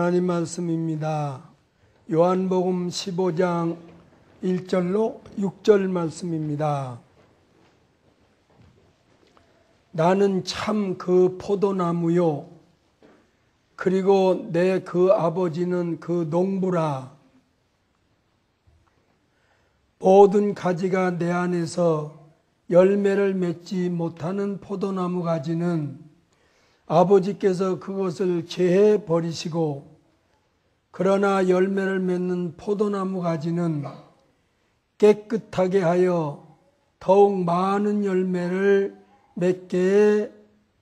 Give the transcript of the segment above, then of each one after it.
하나님 말씀입니다. 요한복음 15장 1절로 6절 말씀입니다. 나는 참 그 포도나무요 그리고 내 그 아버지는 그 농부라. 모든 가지가 내 안에서 열매를 맺지 못하는 포도나무 가지는 아버지께서 그것을 제해 버리시고, 그러나 열매를 맺는 포도나무 가지는 깨끗하게 하여 더욱 많은 열매를 맺게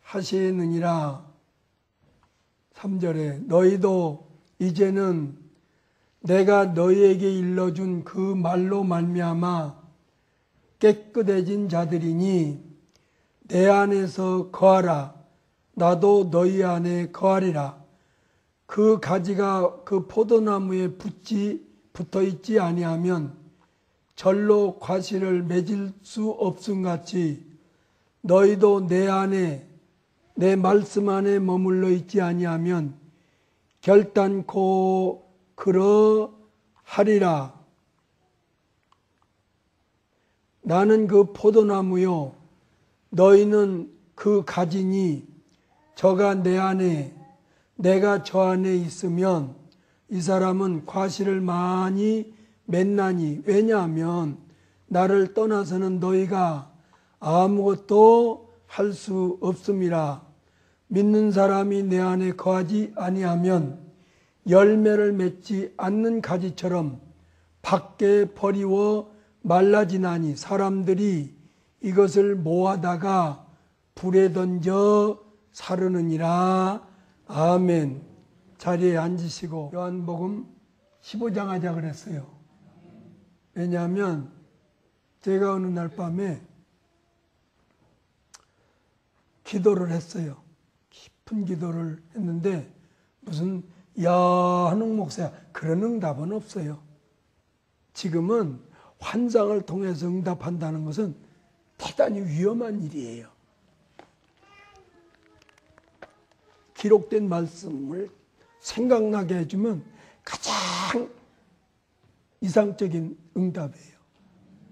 하시느니라. 3절에 너희도 이제는 내가 너희에게 일러준 그 말로 말미암아 깨끗해진 자들이니 내 안에서 거하라. 나도 너희 안에 거하리라. 그 가지가 그 포도나무에 붙어 있지 아니하면 절로 과실을 맺을 수 없음같이 너희도 내 안에 내 말씀 안에 머물러 있지 아니하면 결단코 그러하리라. 나는 그 포도나무요 너희는 그 가지니 저가 내 안에 내가 저 안에 있으면 이 사람은 과실을 많이 맺나니, 왜냐하면 나를 떠나서는 너희가 아무것도 할 수 없음이라. 믿는 사람이 내 안에 거하지 아니하면 열매를 맺지 않는 가지처럼 밖에 버리워 말라지나니 사람들이 이것을 모아다가 불에 던져 사르느니라. 아멘. 자리에 앉으시고 요한복음 15장 하자 그랬어요. 왜냐하면 제가 어느 날 밤에 기도를 했어요. 깊은 기도를 했는데 무슨 한웅 목사야 그런 응답은 없어요. 지금은 환상을 통해서 응답한다는 것은 대단히 위험한 일이에요. 기록된 말씀을 생각나게 해주면 가장 이상적인 응답이에요.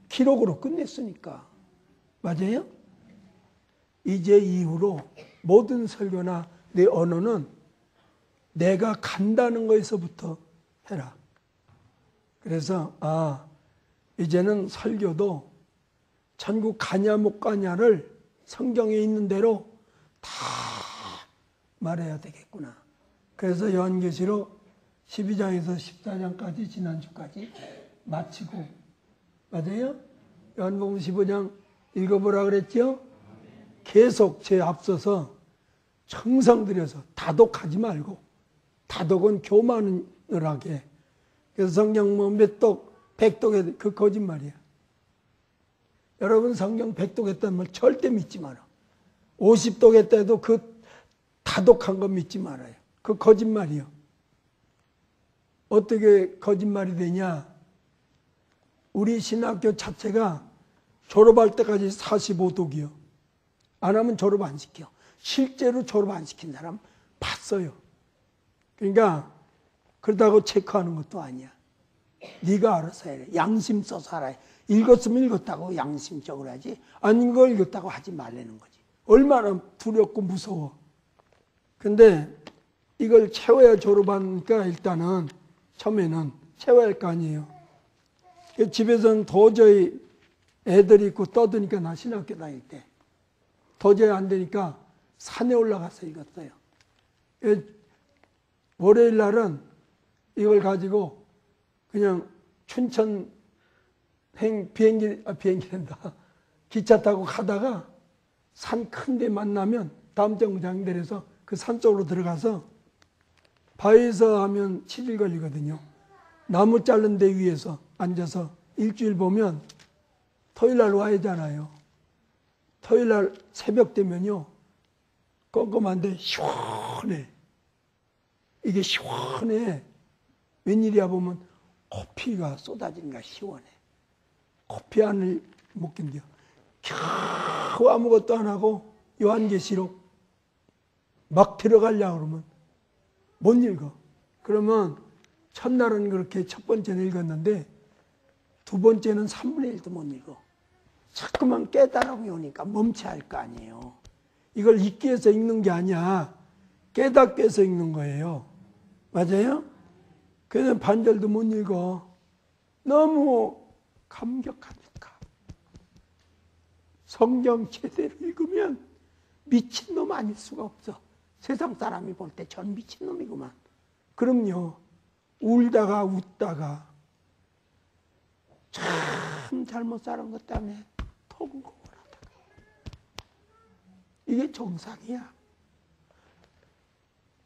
기록으로 끝냈으니까. 맞아요? 이제 이후로 모든 설교나 내 언어는 내가 간다는 거에서부터 해라. 그래서 이제는 설교도 천국 가냐 못 가냐를 성경에 있는 대로 다 말해야 되겠구나. 그래서 요한계시록 12장에서 14장까지 지난주까지 마치고, 맞아요? 요한복음 15장 읽어보라 그랬죠? 계속 제 앞서서 청상 들여서 다독하지 말고, 다독은 교만을 하게. 그래서 성경 뭐 몇 독, 100독에 그 거짓말이야. 여러분 성경 100독 했다는 말 절대 믿지 마라. 50독 했다 해도 그 다독한 거 믿지 말아요. 그 거짓말이요. 어떻게 거짓말이 되냐? 우리 신학교 자체가 졸업할 때까지 45독이요. 안 하면 졸업 안 시켜. 실제로 졸업 안 시킨 사람 봤어요. 그러니까 그렇다고 체크하는 것도 아니야. 네가 알아서 해라. 양심 써서 알아야. 읽었으면 읽었다고 양심적으로 하지. 아닌 걸 읽었다고 하지 말라는 거지. 얼마나 두렵고 무서워. 근데 이걸 채워야 졸업하니까 일단은 처음에는 채워야 할 거 아니에요. 집에서는 도저히 애들이 있고 떠드니까 나 신학교 다닐 때 도저히 안 되니까 산에 올라가서 읽었어요. 월요일 날은 이걸 가지고 그냥 춘천 비행기란다. 기차 타고 가다가 산 큰 데 만나면 다음 정거장 내려서 그 산 쪽으로 들어가서 바위에서 하면 7일 걸리거든요. 나무 자른 데 위에서 앉아서 일주일 보면 토요일 날 와야 하잖아요. 토요일 날 새벽 되면요. 껌껌한데 시원해. 이게 시원해. 웬일이야 보면 코피가 쏟아지니까 시원해. 코피 안을 못 견뎌. 겨우 아무것도 안 하고 요한계시록 막 들어가려고 그러면 못 읽어. 그러면 첫날은 그렇게 첫 번째는 읽었는데 두 번째는 3분의 1도 못 읽어. 자꾸만 깨달음이 오니까 멈춰야 할 거 아니에요. 이걸 읽기 위해서 읽는 게 아니야. 깨닫기 위해서 읽는 거예요. 맞아요? 그래서 반절도 못 읽어. 너무 감격하니까. 성경 제대로 읽으면 미친놈 아닐 수가 없어. 세상 사람이 볼 때 전 미친놈이구만. 그럼요. 울다가 웃다가 참 잘못 살은 것 때문에 통곡을 하다가 이게 정상이야.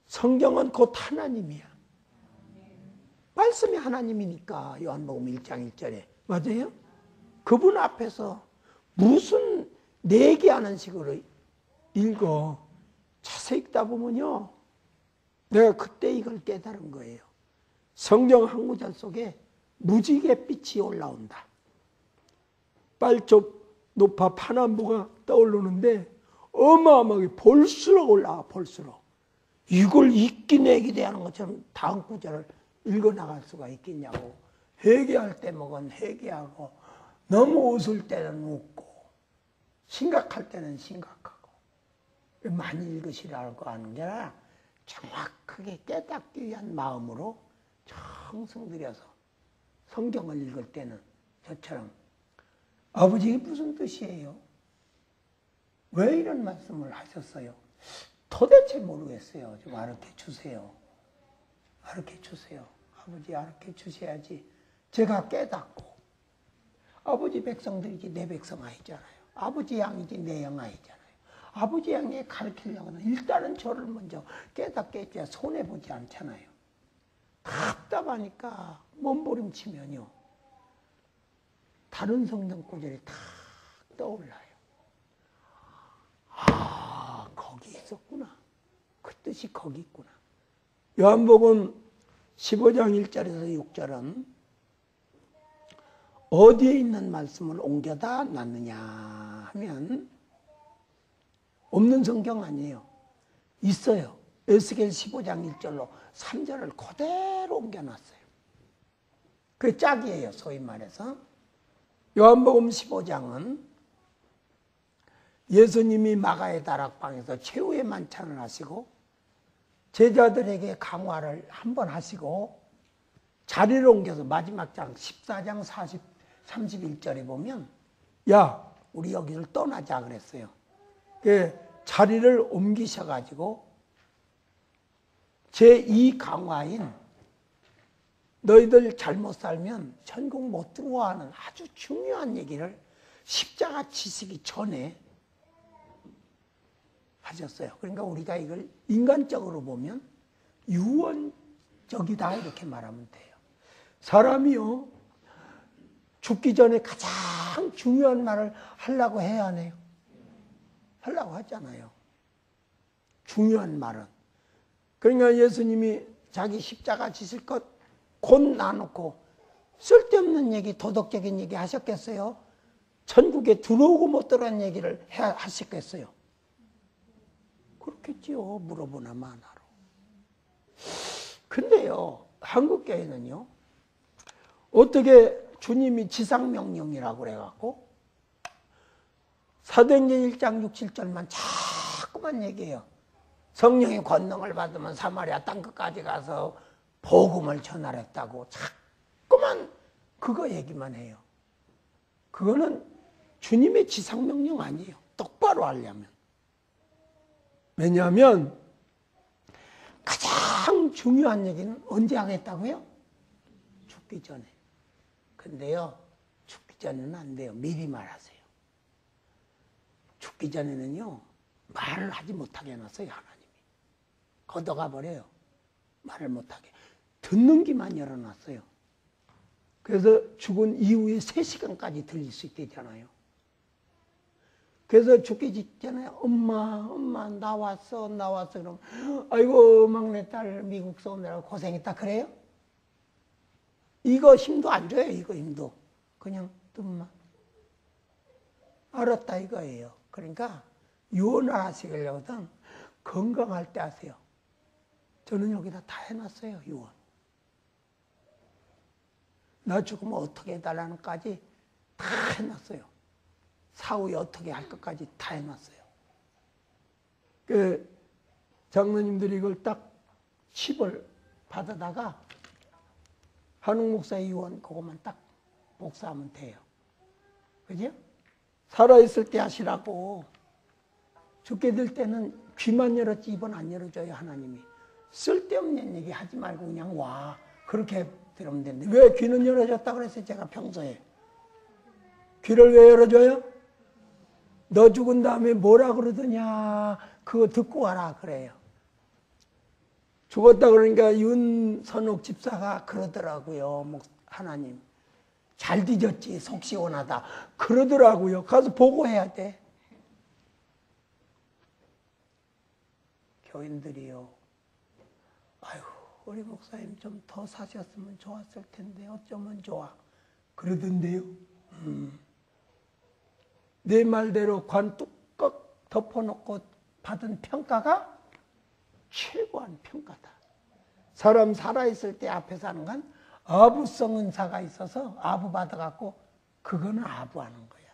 성경은 곧 하나님이야. 말씀이 하나님이니까 요한복음 1장 1절에 맞아요? 그분 앞에서 무슨 내기하는 식으로 읽어. 자세히 읽다 보면요. 내가 그때 이걸 깨달은 거예요. 성경 한 구절 속에 무지개 빛이 올라온다. 빨쪽 높아 파남보가 떠오르는데 어마어마하게 볼수록 올라와. 볼수록. 이걸 읽기 내기 대하는 것처럼 다음 구절을 읽어나갈 수가 있겠냐고. 회개할 때 먹은 회개하고 너무 웃을 때는 웃고 심각할 때는 심각하고 많이 읽으시라는 거 하는 게 아니라 정확하게 깨닫기 위한 마음으로 정성 들여서 성경을 읽을 때는 저처럼 아버지 이게 무슨 뜻이에요? 왜 이런 말씀을 하셨어요? 도대체 모르겠어요. 좀 알게 주세요. 알게 주세요. 아버지 알게 주셔야지 제가 깨닫고 아버지 백성들이지 내 백성 아니잖아요. 아버지 양이지 내 양 아니잖아요. 아버지 양에 가르치려고는 일단은 저를 먼저 깨닫게 해줘야 손해보지 않잖아요. 답답하니까 몸부림치면요. 다른 성경 구절이 다 떠올라요. 아, 거기 있었구나. 그 뜻이 거기 있구나. 요한복음 15장 1절에서 6절은 어디에 있는 말씀을 옮겨다 놨느냐 하면 없는 성경 아니에요. 있어요. 에스겔 15장 1절로 3절을 그대로 옮겨놨어요. 그게 짝이에요. 소위 말해서. 요한복음 15장은 예수님이 마가의 다락방에서 최후의 만찬을 하시고 제자들에게 강화를 한번 하시고 자리를 옮겨서 마지막 장 14장 31절에 보면 야 우리 여기를 떠나자 그랬어요. 자리를 옮기셔가지고 제2 강화인 너희들 잘못 살면 천국 못 들어와 하는 아주 중요한 얘기를 십자가 지시기 전에 하셨어요. 그러니까 우리가 이걸 인간적으로 보면 유언적이다 이렇게 말하면 돼요. 사람이요 죽기 전에 가장 중요한 말을 하려고 해야 하네요. 하려고 하잖아요. 중요한 말은. 그러니까 예수님이 자기 십자가 지실 것 곧 놔놓고 쓸데없는 얘기, 도덕적인 얘기 하셨겠어요? 천국에 들어오고 못 들어온 얘기를 하셨겠어요? 그렇겠지요. 물어보나 마나로. 근데요, 한국교회는요, 어떻게 주님이 지상명령이라고 그래갖고 사도행전 1장 6, 7절만 자꾸만 얘기해요. 성령의 권능을 받으면 사마리아 땅끝까지 가서 복음을 전하랬다고 자꾸만 그거 얘기만 해요. 그거는 주님의 지상명령 아니에요. 똑바로 하려면. 왜냐하면 가장 중요한 얘기는 언제 하겠다고요? 죽기 전에. 근데요, 죽기 전에는 안 돼요. 미리 말하세요. 죽기 전에는요, 말을 하지 못하게 해놨어요, 하나님이. 걷어가 버려요. 말을 못하게. 듣는 귀만 열어놨어요. 그래서 죽은 이후에 3시간까지 들릴 수 있게 되잖아요. 그래서 죽기 직전에 엄마 나왔어 그럼 아이고 막내딸 미국서 오느라고 고생했다 그래요? 이거 힘도 안 줘요. 이거 힘도. 그냥 뜻만. 알았다 이거예요. 그러니까 유언을 하시려거든 건강할 때 하세요. 저는 여기다 다 해놨어요, 유언. 나 죽으면 어떻게 해달라는까지 다 해놨어요. 사후에 어떻게 할 것까지 다 해놨어요. 그 장로님들이 이걸 딱 10을 받아다가 한웅 목사의 유언 그것만 딱 복사하면 돼요. 그죠? 살아있을 때 하시라고. 죽게 될 때는 귀만 열었지 입은 안 열어줘요, 하나님이. 쓸데없는 얘기 하지 말고 그냥 와. 그렇게 들으면 되는데 왜 귀는 열어줬다고 그랬어요? 제가 평소에. 귀를 왜 열어줘요? 너 죽은 다음에 뭐라 그러더냐 그거 듣고 와라 그래요. 죽었다 그러니까 윤선옥 집사가 그러더라고요. 하나님 잘 뒤졌지 속 시원하다 그러더라고요. 가서 보고해야 돼. 교인들이요. 아유 우리 목사님 좀 더 사셨으면 좋았을 텐데 어쩌면 좋아. 그러던데요. 내 말대로 관 뚜껑 덮어놓고 받은 평가가 최고한 평가다. 사람 살아있을 때 앞에서 하는 건 아부성 은사가 있어서 아부 받아갖고 그거는 아부하는 거야.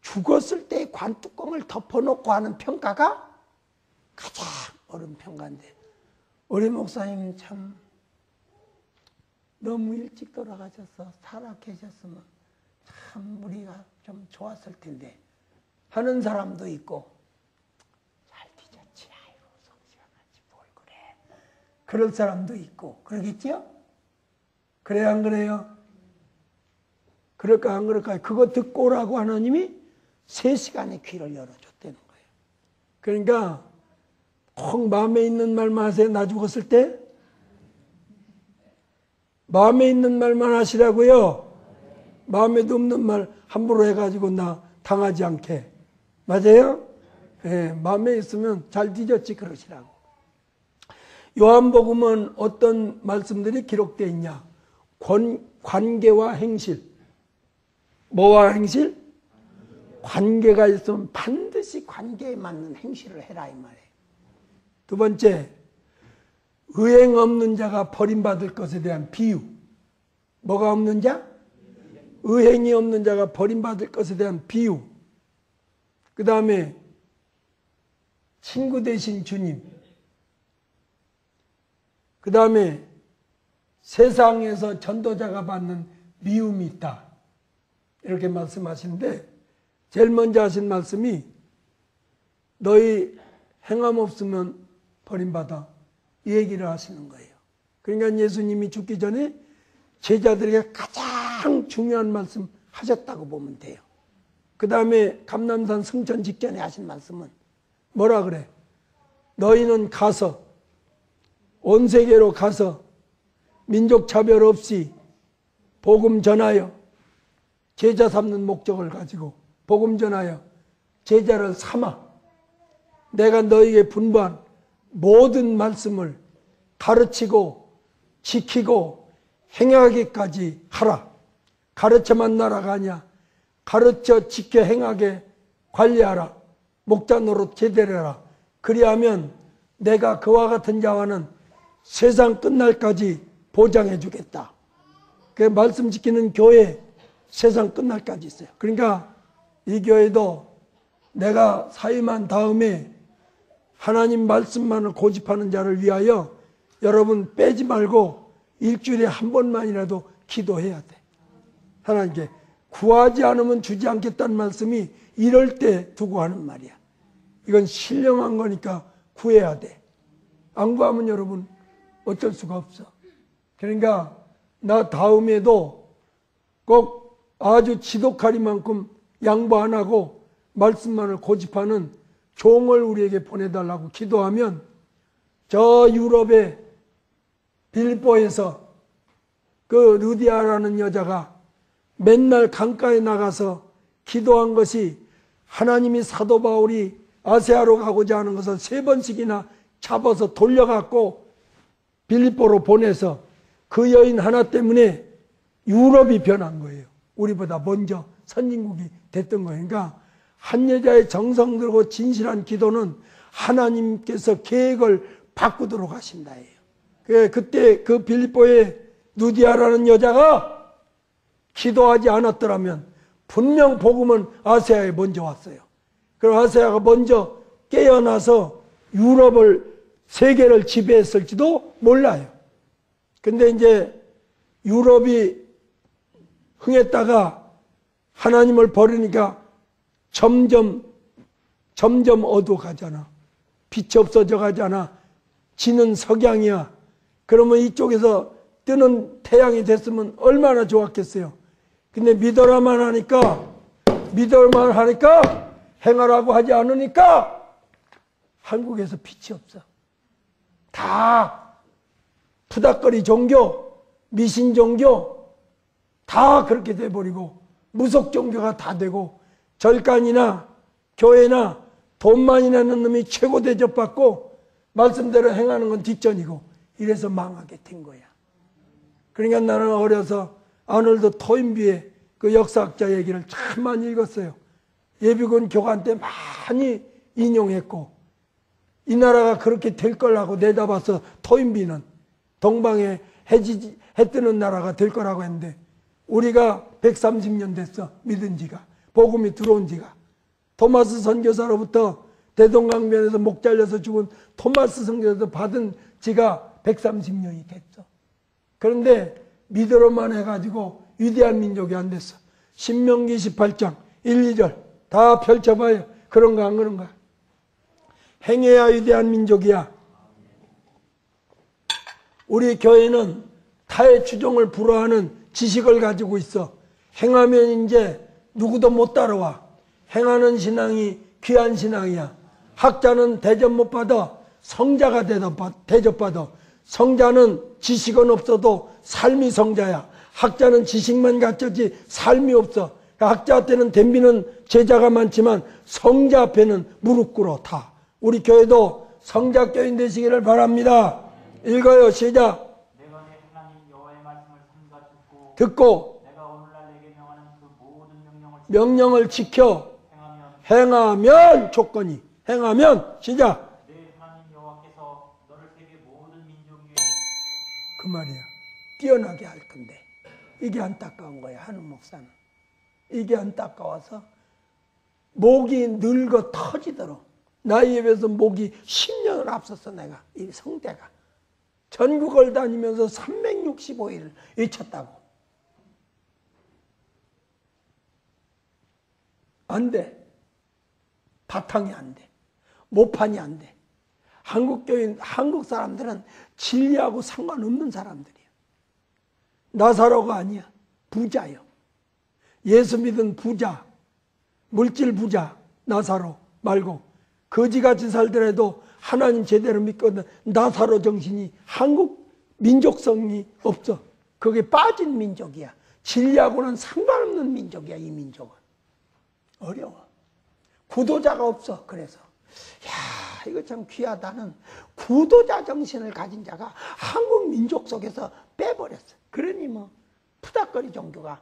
죽었을 때 관뚜껑을 덮어놓고 하는 평가가 가장 어려운 평가인데 우리 목사님 참 너무 일찍 돌아가셔서 살아 계셨으면 참 우리가 좀 좋았을 텐데 하는 사람도 있고 잘 뒤졌지 아이고 속 시원하지 뭘 그래 그럴 사람도 있고 그러겠죠? 그래야 안 그래요? 그럴까 안 그럴까 그거 듣고 오라고 하나님이 3시간의 귀를 열어줬다는 거예요. 그러니까 꼭 마음에 있는 말만 하세요. 나 죽었을 때 마음에 있는 말만 하시라고요. 마음에도 없는 말 함부로 해가지고 나 당하지 않게. 맞아요? 예, 마음에 있으면 잘 뒤졌지 그러시라고. 요한복음은 어떤 말씀들이 기록되어 있냐. 관계와 행실. 뭐와 행실? 관계가 있으면 반드시 관계에 맞는 행실을 해라 이 말이에요. 두 번째, 의행 없는 자가 버림받을 것에 대한 비유. 뭐가 없는 자? 의행이 없는 자가 버림받을 것에 대한 비유. 그 다음에 친구 되신 주님. 그 다음에 세상에서 전도자가 받는 미움이 있다. 이렇게 말씀하시는데 제일 먼저 하신 말씀이 너희 행함 없으면 버림받아. 이 얘기를 하시는 거예요. 그러니까 예수님이 죽기 전에 제자들에게 가장 중요한 말씀 하셨다고 보면 돼요. 그 다음에 감람산 승천 직전에 하신 말씀은 뭐라 그래? 너희는 가서 온 세계로 가서 민족 차별 없이 복음 전하여 제자 삼는 목적을 가지고 복음 전하여 제자를 삼아 내가 너희에게 분부한 모든 말씀을 가르치고 지키고 행하기까지 하라. 가르쳐만 나라가 아니야. 가르쳐 지켜 행하게 관리하라. 목자 노릇 제대로 해라. 그리하면 내가 그와 같은 자와는 세상 끝날까지 보장해 주겠다. 그 말씀 지키는 교회 세상 끝날까지 있어요. 그러니까 이 교회도 내가 사임한 다음에 하나님 말씀만을 고집하는 자를 위하여 여러분 빼지 말고 일주일에 한 번만이라도 기도해야 돼. 하나님께 구하지 않으면 주지 않겠다는 말씀이 이럴 때 두고 하는 말이야. 이건 신령한 거니까 구해야 돼. 안 구하면 여러분 어쩔 수가 없어. 그러니까 나 다음에도 꼭 아주 지독하리만큼 양보 안 하고 말씀만을 고집하는 종을 우리에게 보내달라고 기도하면 저 유럽의 빌보에서 그 루디아라는 여자가 맨날 강가에 나가서 기도한 것이 하나님이 사도 바울이 아세아로 가고자 하는 것을 3번씩이나 잡아서 돌려갖고 빌립보로 보내서 그 여인 하나 때문에 유럽이 변한 거예요. 우리보다 먼저 선진국이 됐던 거예요. 그러니까 한 여자의 정성 들고 진실한 기도는 하나님께서 계획을 바꾸도록 하신다예요. 그때 그 빌립보의 누디아라는 여자가 기도하지 않았더라면 분명 복음은 아세아에 먼저 왔어요. 그럼 아세아가 먼저 깨어나서 유럽을, 세계를 지배했을지도 몰라요. 근데 이제 유럽이 흥했다가 하나님을 버리니까 점점 어두워가잖아. 빛이 없어져 가잖아. 지는 석양이야. 그러면 이쪽에서 뜨는 태양이 됐으면 얼마나 좋았겠어요. 근데 믿어라만 하니까 행하라고 하지 않으니까 한국에서 빛이 없어. 다 푸닥거리 종교, 미신 종교 다 그렇게 돼버리고 무속 종교가 다 되고 절간이나 교회나 돈 많이 내는 놈이 최고 대접받고 말씀대로 행하는 건 뒷전이고 이래서 망하게 된 거야. 그러니까 나는 어려서 아놀드 토인비의 그 역사학자 얘기를 참 많이 읽었어요. 예비군 교관 때 많이 인용했고 이 나라가 그렇게 될 거라고 내다봐서 토인비는 동방에 해 뜨는 나라가 될 거라고 했는데 우리가 130년 됐어. 믿은 지가. 복음이 들어온 지가. 토마스 선교사로부터 대동강변에서 목 잘려서 죽은 토마스 선교사도 받은 지가 130년이 됐어. 그런데 믿으러만 해가지고 위대한 민족이 안 됐어. 신명기 18장 1, 2절 다 펼쳐봐요. 그런가 안 그런가? 행해야 위대한 민족이야. 우리 교회는 타의 추종을 불허하는 지식을 가지고 있어. 행하면 이제 누구도 못 따라와. 행하는 신앙이 귀한 신앙이야. 학자는 대접 못 받아. 성자가 대접받아. 성자는 지식은 없어도 삶이 성자야. 학자는 지식만 갖췄지 삶이 없어. 학자한테는 덤비는 제자가 많지만 성자 앞에는 무릎 꿇어 다. 우리 교회도 성자 교인 되시기를 바랍니다. 읽어요. 시작. 내가 내 하나님 여호와의 말씀을 삼가 듣고 내가 오늘날 내게 명하는 그 모든 명령을 지켜 행하면 조건이 행하면 시작. 내 하나님 여호와께서 너를 세계 모든 민족 위에 그 말이야. 뛰어나게 할 건데 이게 안타까운 거야. 하는 목사는 이게 안타까워서 목이 늙어 터지도록 나이에 비해서 목이 10년을 앞섰어. 내가 이 성대가 전국을 다니면서 365일을 외쳤다고. 안 돼. 바탕이 안 돼. 모판이 안 돼. 한국 사람들은 진리하고 상관없는 사람들이야. 나사로가 아니야. 부자요. 예수 믿은 부자, 물질 부자, 나사로 말고 거지같이 살더라도 하나님 제대로 믿거든. 나사로 정신이 한국 민족성이 없어. 거기에 빠진 민족이야. 진리하고는 상관없는 민족이야. 이 민족은. 어려워. 구도자가 없어. 그래서 야 이거 참 귀하다는 구도자 정신을 가진 자가 한국 민족 속에서 빼버렸어. 그러니 뭐 푸닥거리 종교가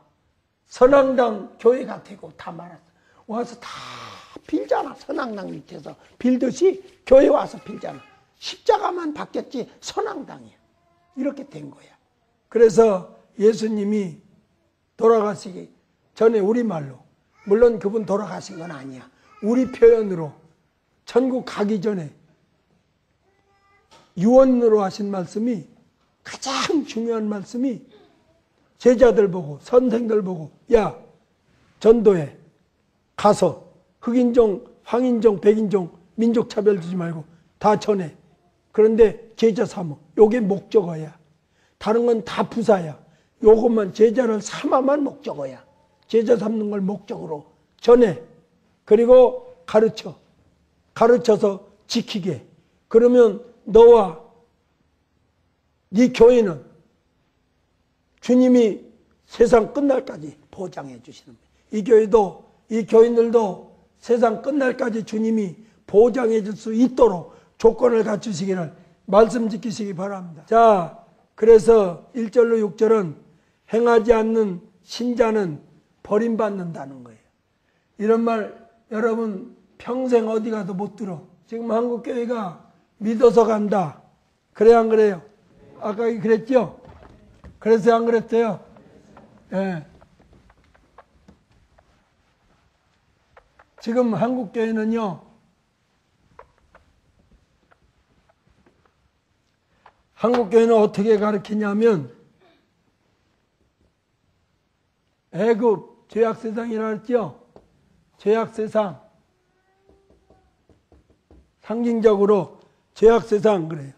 선앙당 교회가 되고 다 말았어. 와서 다 빌잖아. 선앙당 밑에서 빌듯이 교회 와서 빌잖아. 십자가만 바뀌었지 선앙당이야. 이렇게 된 거야. 그래서 예수님이 돌아가시기 전에 우리말로, 물론 그분 돌아가신 건 아니야. 우리 표현으로 천국 가기 전에 유언으로 하신 말씀이, 가장 중요한 말씀이 제자들 보고 선생들 보고 야 전도해 가서 흑인종, 황인종, 백인종 민족 차별 두지 말고 다 전해. 그런데 제자 삼어. 요게 목적어야. 다른 건 다 부사야. 요것만 제자를 삼아만 목적어야. 제자 삼는 걸 목적으로 전해. 그리고 가르쳐서 지키게. 그러면 너와 네 교회는 주님이 세상 끝날까지 보장해 주시는 거예요. 이 교회도, 이 교인들도 세상 끝날까지 주님이 보장해 줄 수 있도록 조건을 갖추시기를 말씀 지키시기 바랍니다. 자, 그래서 1절로 6절은 행하지 않는 신자는 버림받는다는 거예요. 이런 말 여러분 평생 어디 가도 못 들어. 지금 한국교회가 믿어서 간다, 그래요, 안 그래요? 아까 그랬죠? 그래서 안 그랬어요? 예. 지금 한국교회는요, 한국교회는 어떻게 가르치냐면, 애굽 죄악세상이라 했죠? 죄악세상. 상징적으로 죄악세상 그래요.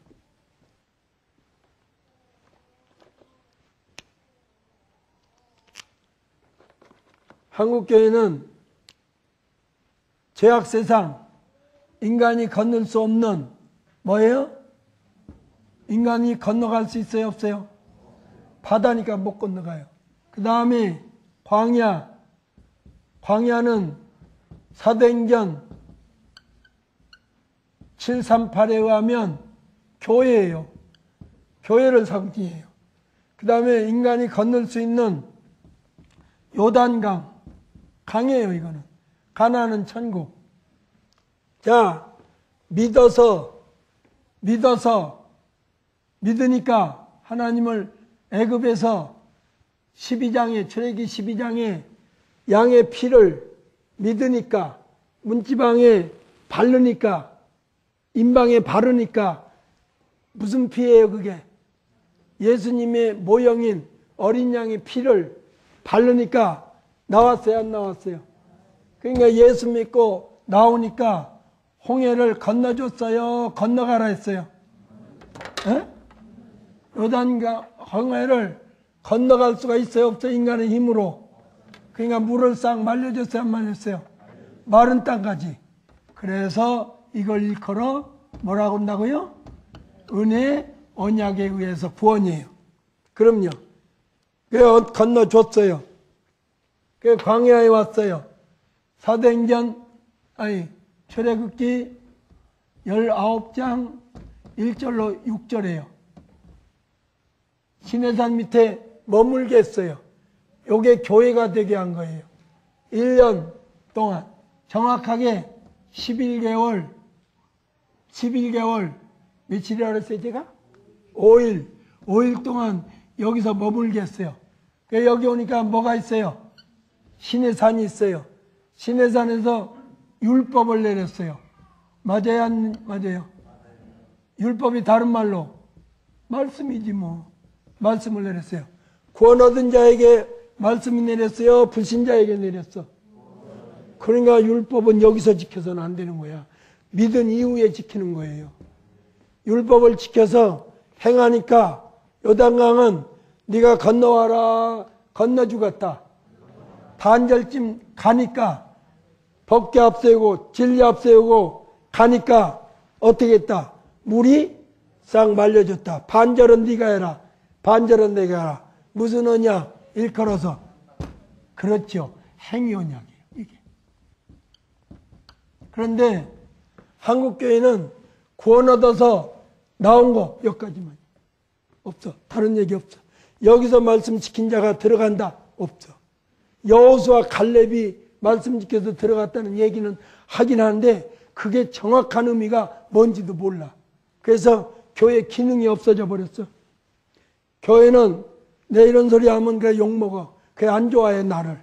한국교회는 죄악세상, 인간이 건널 수 없는 뭐예요? 인간이 건너갈 수 있어요, 없어요? 바다니까 못 건너가요. 그 다음에 광야. 광야는 사도행전 738에 의하면 교회예요. 교회를 상징해요. 그 다음에 인간이 건널 수 있는 요단강. 강이에요, 이거는. 가나안은 천국. 자, 믿으니까 하나님을 애굽에서 12장에, 출애기 12장에 양의 피를 믿으니까, 문지방에 바르니까, 임방에 바르니까, 무슨 피예요, 그게? 예수님의 모형인 어린 양의 피를 바르니까 나왔어요, 안 나왔어요? 그러니까 예수 믿고 나오니까 홍해를 건너줬어요, 건너가라 했어요? 에? 요단강 홍해를 건너갈 수가 있어요, 없어요? 인간의 힘으로. 그러니까 물을 싹 말려줬어요, 안 말렸어요? 마른 땅까지. 그래서 이걸 일컬어 뭐라고 한다고요? 은혜 언약에 의해서 구원이에요. 그럼요. 그 건너줬어요. 그 광야에 왔어요. 사도행전 출애굽기 19장 1절로 6절이에요. 시내산 밑에 머물게 했어요. 요게 교회가 되게 한 거예요. 1년 동안 정확하게 11개월 며칠이라고 그랬어요, 제가? 5일 동안 여기서 머물게 했어요. 여기 오니까 뭐가 있어요? 시내산이 있어요. 시내산에서 율법을 내렸어요. 맞아요, 안 맞아요? 율법이 다른 말로 말씀이지 뭐. 말씀을 내렸어요. 구원 얻은 자에게 말씀이 내렸어요? 불신자에게 내렸어? 그러니까 율법은 여기서 지켜서는 안 되는 거야. 믿은 이후에 지키는 거예요. 율법을 지켜서 행하니까 요단강은 네가 건너와라, 건너 주겠다. 반절쯤 가니까 법궤 앞세우고 진리 앞세우고 가니까 어떻게 했다? 물이 싹 말려졌다. 반절은 네가 해라. 반절은 내가 해라. 무슨 언약? 일컬어서. 그렇죠. 행위 언약이에요, 이게. 그런데 한국교회는 구원 얻어서 나온 거 여기까지만. 없어. 다른 얘기 없어. 여기서 말씀 지킨 자가 들어간다. 없어. 여호수아 갈렙이 말씀 지켜서 들어갔다는 얘기는 하긴 하는데 그게 정확한 의미가 뭔지도 몰라. 그래서 교회 기능이 없어져 버렸어. 교회는 내 이런 소리 하면 그래 욕먹어. 그래 안 좋아해, 나를.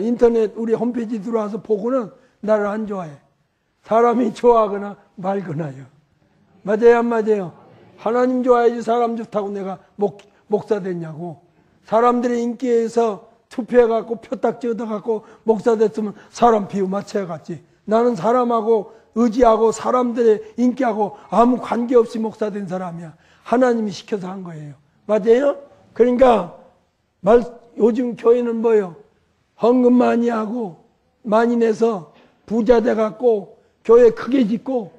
인터넷 우리 홈페이지 들어와서 보고는 나를 안 좋아해. 사람이 좋아하거나 말거나요. 맞아요, 안 맞아요? 하나님 좋아야지 사람 좋다고 내가 목사 됐냐고. 사람들의 인기에서 투표해갖고 표딱지 얻어갖고 목사 됐으면 사람 비유 맞춰야겠지. 나는 사람하고 의지하고 사람들의 인기하고 아무 관계없이 목사 된 사람이야. 하나님이 시켜서 한 거예요. 맞아요? 그러니까 요즘 교회는 뭐예요? 헌금 많이 하고 많이 내서 부자 돼갖고 교회 크게 짓고,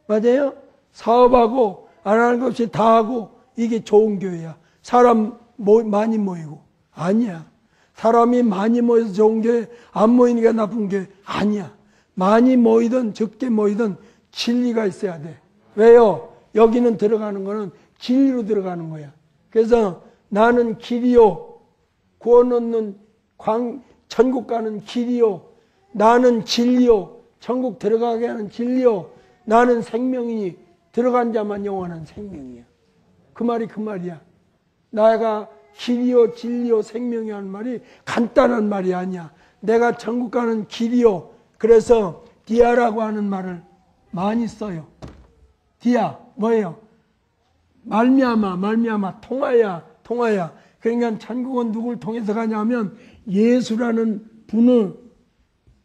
맞아요? 사업하고 안 하는 것 없이 다 하고 이게 좋은 교회야. 사람 많이 모이고. 아니야. 사람이 많이 모여서 좋은 교회, 안 모이니까 나쁜 교회 아니야. 많이 모이든 적게 모이든 진리가 있어야 돼. 왜요? 여기는 들어가는 거는 진리로 들어가는 거야. 그래서 나는 길이요, 구원 얻는 천국 가는 길이요, 나는 진리요, 천국 들어가게 하는 진리요, 나는 생명이니 들어간 자만 영원한 생명이야. 그 말이 그 말이야. 나가 길이요 진리요 생명이라는 말이 간단한 말이 아니야. 내가 천국 가는 길이요. 그래서 디아라고 하는 말을 많이 써요. 디아 뭐예요? 말미암아 통하야. 그러니까 천국은 누굴 통해서 가냐면 예수라는 분의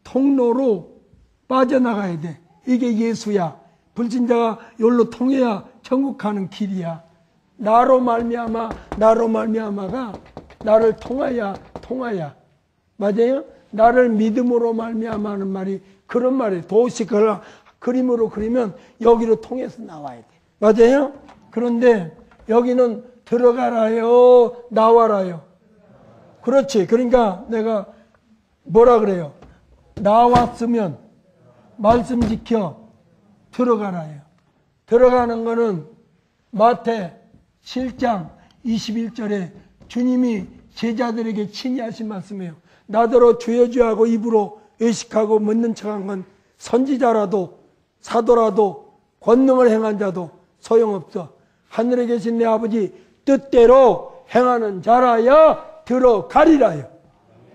통로로 빠져나가야 돼. 이게 예수야. 불신자가 여기로 통해야 천국 가는 길이야. 나로 말미암아가 나를 통하야. 맞아요? 나를 믿음으로 말미암아 하는 말이 그런 말이에요. 도시 그림으로 그리면 여기로 통해서 나와야 돼. 맞아요? 그런데 여기는 들어가라요, 나와라요. 그렇지. 그러니까 내가 뭐라 그래요? 나왔으면 말씀 지켜 들어가라요. 들어가는 거는 마태 7장 21절에 주님이 제자들에게 친히 하신 말씀이에요. 나더러 주여 주여 하고 입으로 의식하고 묻는 척한 건 선지자라도 사도라도 권능을 행한 자도 소용없어. 하늘에 계신 내 아버지 뜻대로 행하는 자라야 들어가리라요.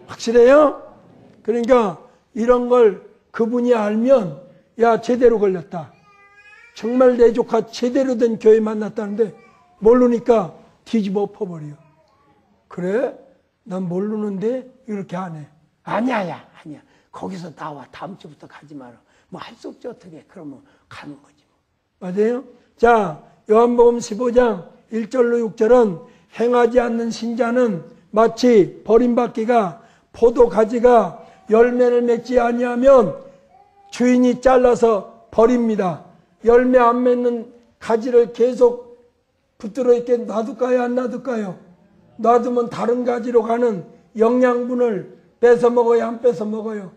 확실해요? 그러니까 이런 걸 그분이 알면 야 제대로 걸렸다. 정말 내 조카 제대로 된 교회 만났다는데 모르니까 뒤집어 엎어버려. 그래? 난 모르는데 이렇게 안 해. 아니야. 거기서 나와. 다음 주부터 가지 마라. 뭐 할 수 없지 어떻게. 그러면 가는 거지. 맞아요? 자, 요한복음 15장 1절로 6절은 행하지 않는 신자는 마치 버림받기가 포도가지가 열매를 맺지 아니하면 주인이 잘라서 버립니다. 열매 안 맺는 가지를 계속 붙들어 있게 놔둘까요? 안 놔둘까요? 놔두면 다른 가지로 가는 영양분을 뺏어 먹어요? 안 뺏어 먹어요?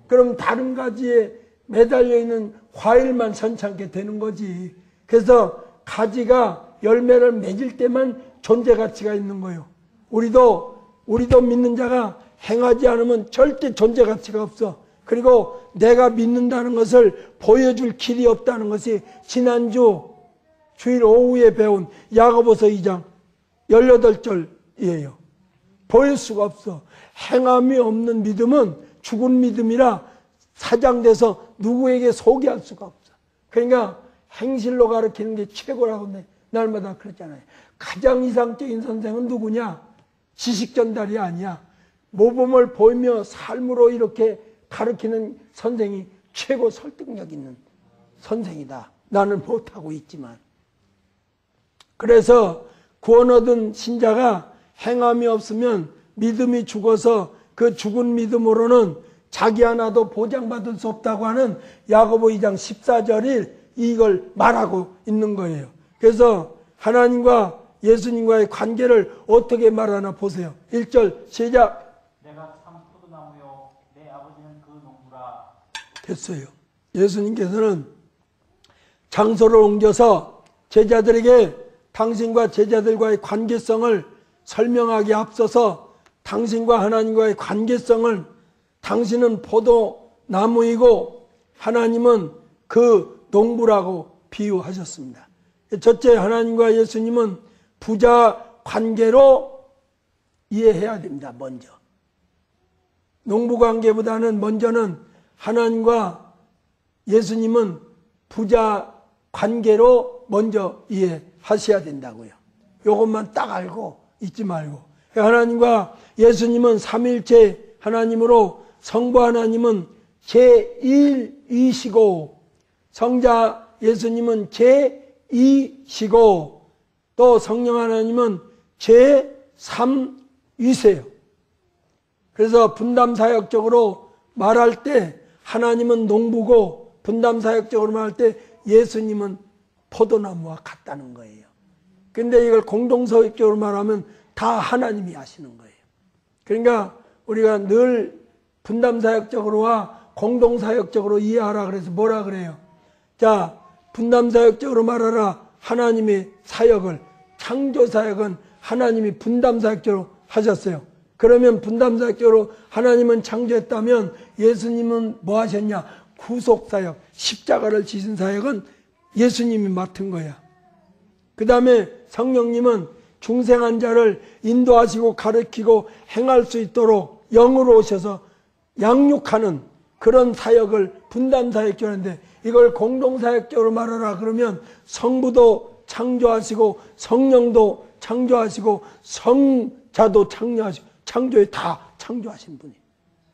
그럼 다른 가지에 매달려 있는 과일만 선창게 되는 거지. 그래서 가지가 열매를 맺을 때만 존재 가치가 있는 거예요. 우리도 믿는 자가 행하지 않으면 절대 존재 가치가 없어. 그리고 내가 믿는다는 것을 보여줄 길이 없다는 것이 지난주 주일 오후에 배운 야고보서 2장 18절이에요. 보일 수가 없어. 행함이 없는 믿음은 죽은 믿음이라 사장돼서 누구에게 소개할 수가 없어. 그러니까 행실로 가르치는 게 최고라고 날마다 그랬잖아요. 가장 이상적인 선생은 누구냐? 지식 전달이 아니야. 모범을 보이며 삶으로 이렇게 가르치는 선생이 최고 설득력 있는 선생이다. 나는 못하고 있지만. 그래서 구원 얻은 신자가 행함이 없으면 믿음이 죽어서 그 죽은 믿음으로는 자기 하나도 보장받을 수 없다고 하는 야고보 2장 14절이 이걸 말하고 있는 거예요. 그래서 하나님과 예수님과의 관계를 어떻게 말하나 보세요. 1절 시작. 내가 참 포도나무요 내 아버지는 그 농부라. 됐어요. 예수님께서는 장소를 옮겨서 제자들에게 당신과 제자들과의 관계성을 설명하기 앞서서 당신과 하나님과의 관계성을 당신은 포도나무이고 하나님은 그 농부라고 비유하셨습니다. 첫째, 하나님과 예수님은 부자 관계로 이해해야 됩니다. 먼저. 농부 관계보다는 먼저는 하나님과 예수님은 부자 관계로 먼저 이해하셔야 된다고요. 이것만 딱 알고 잊지 말고. 하나님과 예수님은 삼위일체 하나님으로 성부 하나님은 제1이시고 성자 예수님은 제2시고 또 성령 하나님은 제3위세요. 그래서 분담사역적으로 말할 때 하나님은 농부고 분담사역적으로 말할 때 예수님은 포도나무와 같다는 거예요. 근데 이걸 공동사역적으로 말하면 다 하나님이 하시는 거예요. 그러니까 우리가 늘 분담사역적으로와 공동사역적으로 이해하라 그래서 뭐라 그래요? 자, 분담사역적으로 말하라. 하나님의 사역을, 창조사역은 하나님이 분담사역적으로 하셨어요. 그러면 분담사역적으로 하나님은 창조했다면 예수님은 뭐 하셨냐? 구속사역, 십자가를 지신 사역은 예수님이 맡은 거야. 그 다음에 성령님은 중생한 자를 인도하시고 가르치고 행할 수 있도록 영으로 오셔서 양육하는 그런 사역을 분담 사역적으로 하는데, 이걸 공동사역적으로 말하라 그러면 성부도 창조하시고 성령도 창조하시고 성자도 창조하시고 창조에 다 창조하신 분이.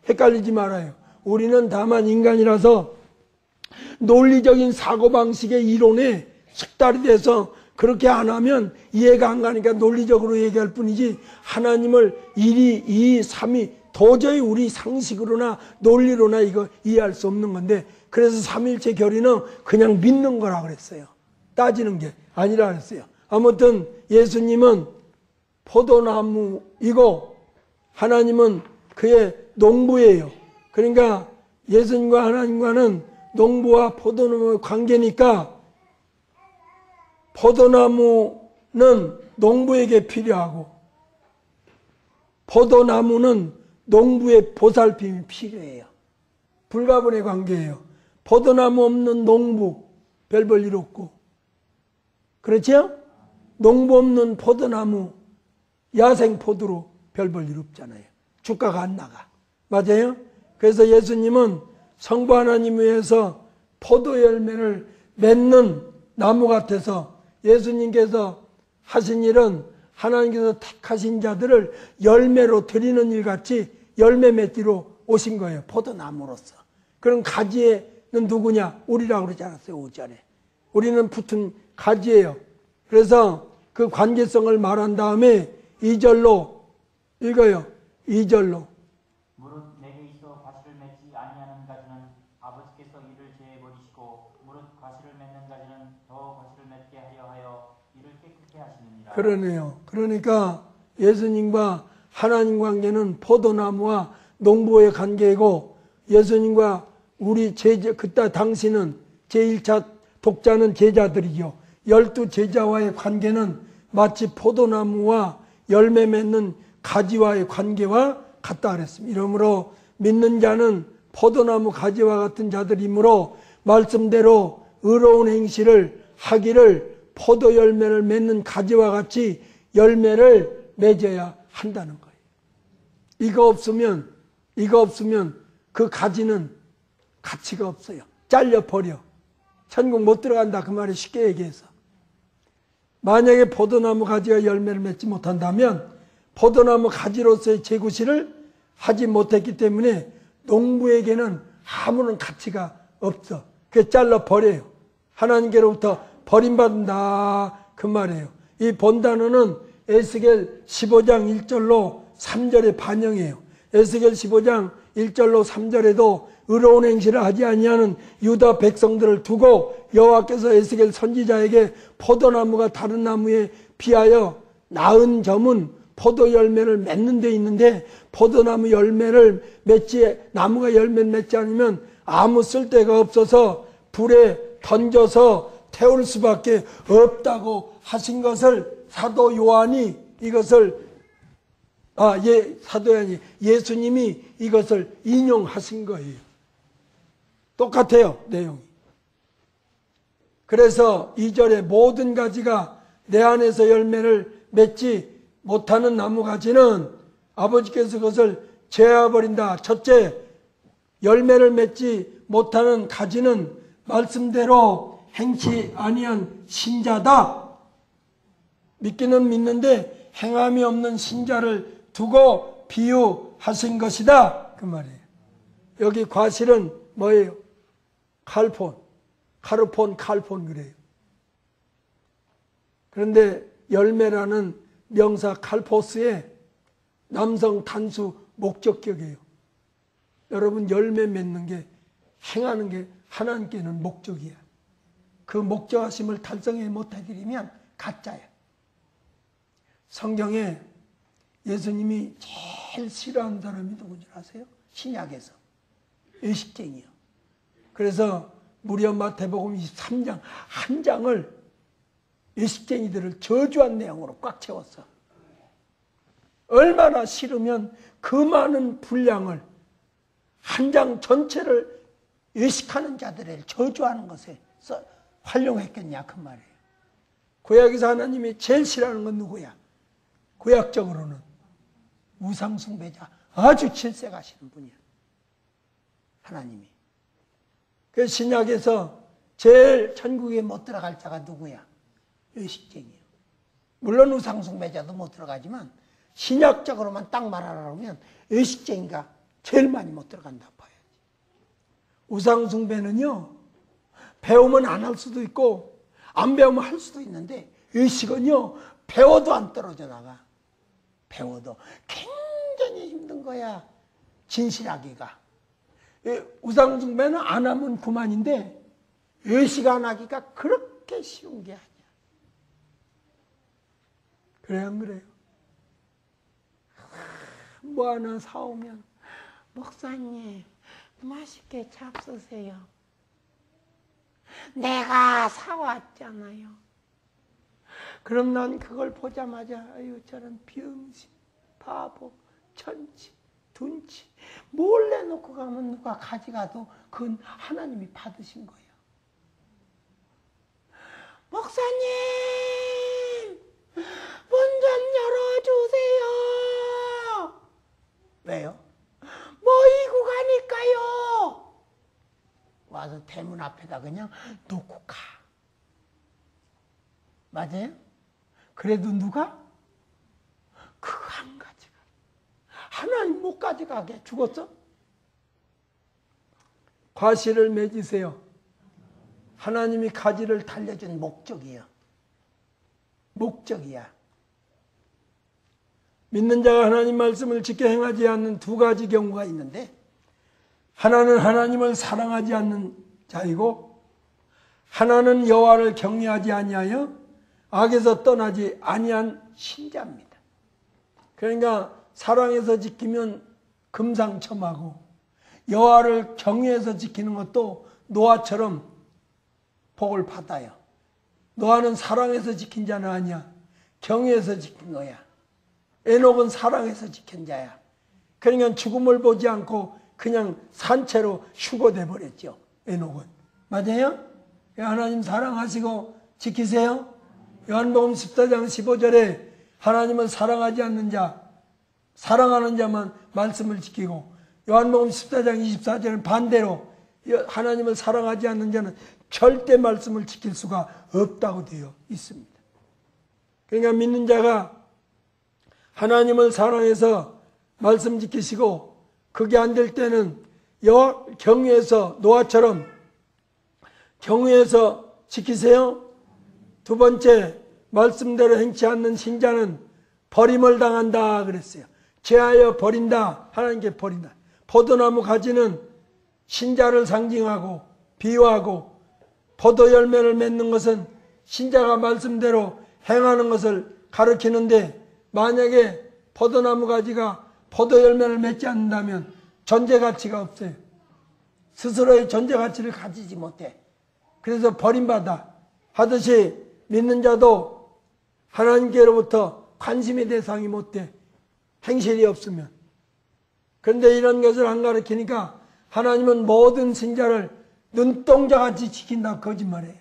헷갈리지 말아요. 우리는 다만 인간이라서 논리적인 사고방식의 이론에 숙달이 돼서 그렇게 안 하면 이해가 안 가니까 논리적으로 얘기할 뿐이지, 하나님을 1이, 2이, 3이 도저히 우리 상식으로나 논리로나 이거 이해할 수 없는 건데, 그래서 삼일체 결의는 그냥 믿는 거라 그랬어요. 따지는 게 아니라 그랬어요. 아무튼 예수님은 포도나무이고 하나님은 그의 농부예요. 그러니까 예수님과 하나님과는 농부와 포도나무의 관계니까, 포도나무는 농부에게 필요하고 포도나무는 농부의 보살핌이 필요해요. 불가분의 관계예요. 포도나무 없는 농부 별 볼 일 없고, 그렇죠? 농부 없는 포도나무 야생 포도로 별 볼 일 없잖아요. 주가가 안 나가. 맞아요? 그래서 예수님은 성부 하나님 위해서 포도 열매를 맺는 나무 같아서, 예수님께서 하신 일은 하나님께서 택하신 자들을 열매로 드리는 일 같이 열매 맺기로 오신 거예요. 포도나무로서. 그럼 가지는 누구냐? 우리라고 그러지 않았어요. 5절에. 우리는 붙은 가지예요. 그래서 그 관계성을 말한 다음에 2절로 읽어요. 2절로. 무릇 내게 있어 과실을 맺지 아니하는 가지는 아버지께서 이를 제해버리시고, 무릇 과실을 맺는 가지는 더 과실을 맺게 하여 이를 깨끗게 하시느니라. 그러네요. 그러니까 예수님과 하나님 관계는 포도나무와 농부의 관계이고, 예수님과 우리 제자, 그때 당시는 제1차 독자는 제자들이죠. 12 제자와의 관계는 마치 포도나무와 열매 맺는 가지와의 관계와 같다 그랬습니다. 이러므로 믿는 자는 포도나무 가지와 같은 자들이므로 말씀대로 의로운 행실을 하기를 포도 열매를 맺는 가지와 같이 열매를 맺어야 한다는 거예요. 이거 없으면 그 가지는 가치가 없어요. 잘려버려. 천국 못 들어간다 그 말이 쉽게 얘기해서. 만약에 포도나무 가지가 열매를 맺지 못한다면 포도나무 가지로서의 제구실을 하지 못했기 때문에 농부에게는 아무런 가치가 없어. 그게 잘라버려요. 하나님께로부터 버림받는다 그 말이에요. 이 본단어는 에스겔 15장 1절로 3절의 반영이에요. 에스겔 15장 1절로 3절에도 의로운 행실을 하지 아니하는 유다 백성들을 두고 여호와께서 에스겔 선지자에게 포도나무가 다른 나무에 비하여 나은 점은 포도 열매를 맺는 데 있는데, 포도나무 열매를 맺지, 나무가 열매를 맺지 않으면 아무 쓸데가 없어서 불에 던져서 태울 수밖에 없다고 하신 것을 사도 요한이 이것을 사도 요한이 예수님이 이것을 인용하신 거예요. 똑같아요, 내용이. 그래서 2절에 모든 가지가 내 안에서 열매를 맺지 못하는 나무 가지는 아버지께서 그것을 제어버린다. 첫째, 열매를 맺지 못하는 가지는 말씀대로 행치 아니한 신자다. 믿기는 믿는데 행함이 없는 신자를 두고 비유하신 것이다. 그 말이에요. 여기 과실은 뭐예요? 칼폰, 카르폰, 칼폰 그래요. 그런데 열매라는 명사 칼포스의 남성 단수 목적격이에요. 여러분 열매 맺는 게, 행하는 게 하나님께는 목적이야. 그 목적하심을 달성해 못해드리면 가짜야. 성경에 예수님이 제일 싫어하는 사람이 누군지 아세요? 신약에서. 의식쟁이요. 그래서 무려 마태복음 23장 한 장을 의식쟁이들을 저주한 내용으로 꽉 채웠어. 얼마나 싫으면 그 많은 분량을 한 장 전체를 의식하는 자들을 저주하는 것에 활용했겠냐 그 말이에요. 구약에서 하나님이 제일 싫어하는 건 누구야? 구약적으로는 우상숭배자, 아주 질색하시는 분이야. 하나님이. 그 신약에서 제일 천국에 못 들어갈 자가 누구야? 의식쟁이요. 물론 우상숭배자도 못 들어가지만 신약적으로만 딱 말하라면 의식쟁이가 제일 많이 못 들어간다 봐야지. 우상숭배는요, 배우면 안 할 수도 있고 안 배우면 할 수도 있는데 의식은요, 배워도 안 떨어져 나가. 배워도 굉장히 힘든 거야. 진실하기가. 우상숭배는 안 하면 그만인데 의식 안 하기가 그렇게 쉬운 게 아니야. 그래요, 안 그래요? 뭐 하나 사오면 목사님 맛있게 잡수세요. 내가 사왔잖아요. 그럼 난 그걸 보자마자 아유 저런 병신, 바보, 천치, 둔치 몰래 놓고 가면 누가 가져가도 그건 하나님이 받으신 거예요. 목사님 문 좀 열어주세요. 왜요? 모이고 가니까요. 와서 대문 앞에다 그냥 놓고 가. 맞아요? 그래도 누가? 그거 안 가져가. 하나님 못 가져가게 죽었어? 과실을 맺으세요. 하나님이 가지를 달려준 목적이에요. 목적이야. 믿는 자가 하나님 말씀을 지켜 행하지 않는 두 가지 경우가 있는데, 하나는 하나님을 사랑하지 않는 자이고 하나는 여호와를 경외하지 아니하여 악에서 떠나지 아니한 신자입니다. 그러니까 사랑해서 지키면 금상첨화고 여호와를 경외해서 지키는 것도 노아처럼 복을 받아요. 노아는 사랑해서 지킨 자는 아니야. 경외해서 지킨 거야. 에녹은 사랑해서 지킨 자야. 그러니까 죽음을 보지 않고 그냥 산채로 휴거돼 버렸죠. 에녹은. 맞아요? 하나님 사랑하시고 지키세요. 요한복음 14장 15절에 하나님은 사랑하지 않는 자, 사랑하는 자만 말씀을 지키고, 요한복음 14장 24절은 반대로 하나님을 사랑하지 않는 자는 절대 말씀을 지킬 수가 없다고 되어 있습니다. 그러니까 믿는 자가 하나님을 사랑해서 말씀 지키시고 그게 안 될 때는 경외해서 노아처럼 경외해서 지키세요. 두 번째, 말씀대로 행치 않는 신자는 버림을 당한다 그랬어요. 죄하여 버린다. 하나님께 버린다. 포도나무 가지는 신자를 상징하고 비유하고, 포도 열매를 맺는 것은 신자가 말씀대로 행하는 것을 가르치는데, 만약에 포도나무 가지가 포도 열매를 맺지 않는다면 존재 가치가 없어요. 스스로의 존재 가치를 가지지 못해. 그래서 버림받아 하듯이 믿는 자도 하나님께로부터 관심의 대상이 못돼. 행실이 없으면. 그런데 이런 것을 안 가르치니까 하나님은 모든 신자를 눈동자같이 지킨다고 거짓말해요.